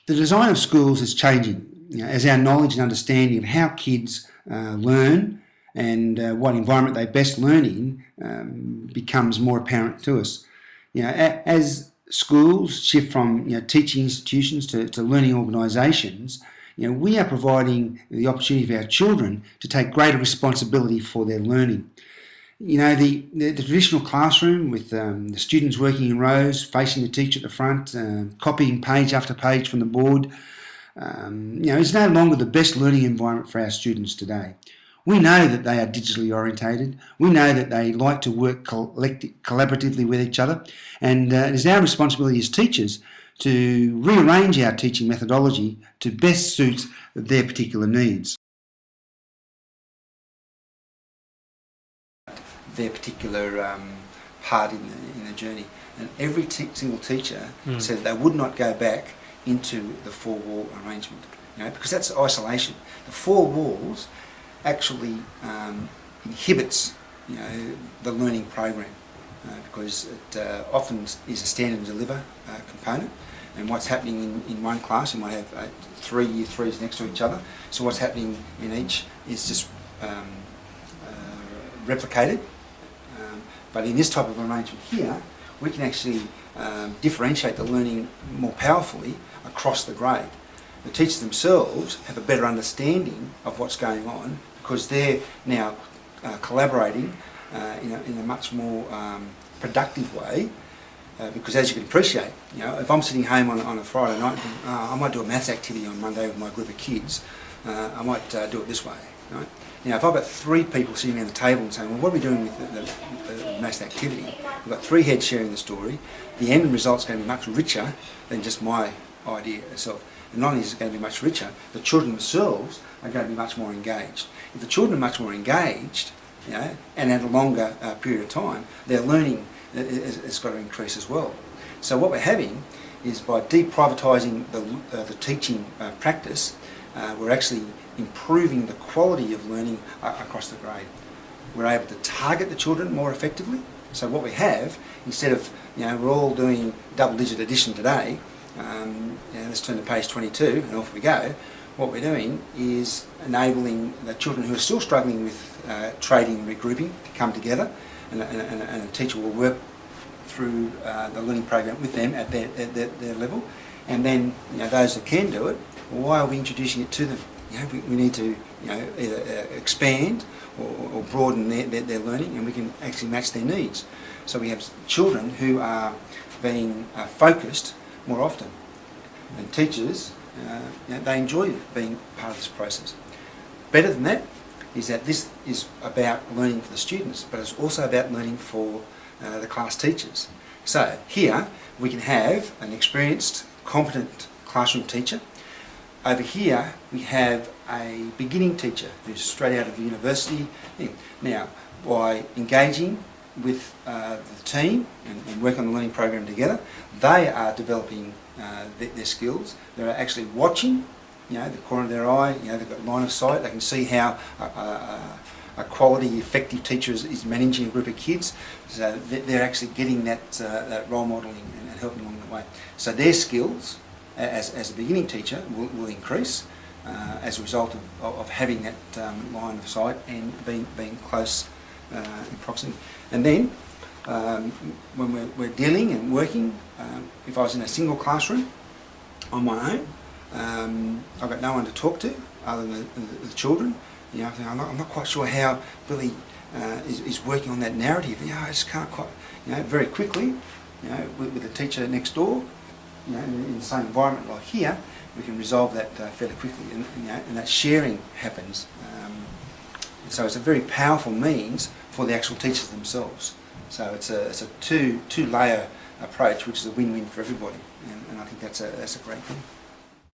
The design of schools is changing as our knowledge and understanding of how kids learn and what environment they best learn in becomes more apparent to us. As schools shift from teaching institutions to learning organisations, we are providing the opportunity for our children to take greater responsibility for their learning. The traditional classroom with the students working in rows, facing the teacher at the front, copying page after page from the board, is no longer the best learning environment for our students today. We know that they are digitally orientated. We know that they like to work collaboratively with each other, and it is our responsibility as teachers to rearrange our teaching methodology to best suit their particular needs. Their particular part in the journey, and every single teacher said that they would not go back into the four-wall arrangement, because that's isolation. The four walls actually inhibits the learning program because it often is a stand and deliver component, and what's happening in one class, you might have 3 year threes next to each other, so what's happening in each is just replicated. But in this type of arrangement here, we can actually differentiate the learning more powerfully across the grade. The teachers themselves have a better understanding of what's going on because they're now collaborating in a much more productive way. Because as you can appreciate, if I'm sitting home on a Friday night, I might do a maths activity on Monday with my group of kids. I might do it this way, right? Now, if I've got 3 people sitting around the table and saying, well, what are we doing with the maths activity? We've got 3 heads sharing the story. The end result's going to be much richer than just my idea itself. And not only is it going to be much richer, the children themselves are going to be much more engaged. If the children are much more engaged, and at a longer period of time, their learning has got to increase as well. So what we're having is by deprivatising the teaching practice, we're actually improving the quality of learning across the grade. We're able to target the children more effectively. So what we have, instead of, we're all doing double-digit addition today, let's turn to page 22 and off we go. What we're doing is enabling the children who are still struggling with trading and regrouping to come together, and a teacher will work through the learning program with them at their level. And then those that can do it, well, why are we introducing it to them? We need to either expand or broaden their learning, and we can actually match their needs. So we have children who are being focused more often, and teachers, they enjoy being part of this process. Better than that is that this is about learning for the students, but it's also about learning for the class teachers. So here we can have an experienced, competent classroom teacher. Over here we have a beginning teacher who's straight out of the university. Now, by engaging with the team and working on the learning program together, they are developing their skills. They're actually watching, the corner of their eye, they've got line of sight. They can see how a quality, effective teacher is managing a group of kids. So they're actually getting that role modelling and helping along the way. So their skills as a beginning teacher will increase as a result of having that line of sight and being close in proximity. And then when we're dealing and working, if I was in a single classroom on my own, I've got no one to talk to other than the children. I'm not quite sure how Billy is working on that narrative. I just can't quite, very quickly, with the teacher next door, in the same environment like here, we can resolve that fairly quickly, and that sharing happens. So it's a very powerful means for the actual teachers themselves. So it's a two-layer approach, which is a win-win for everybody, and I think that's a great thing.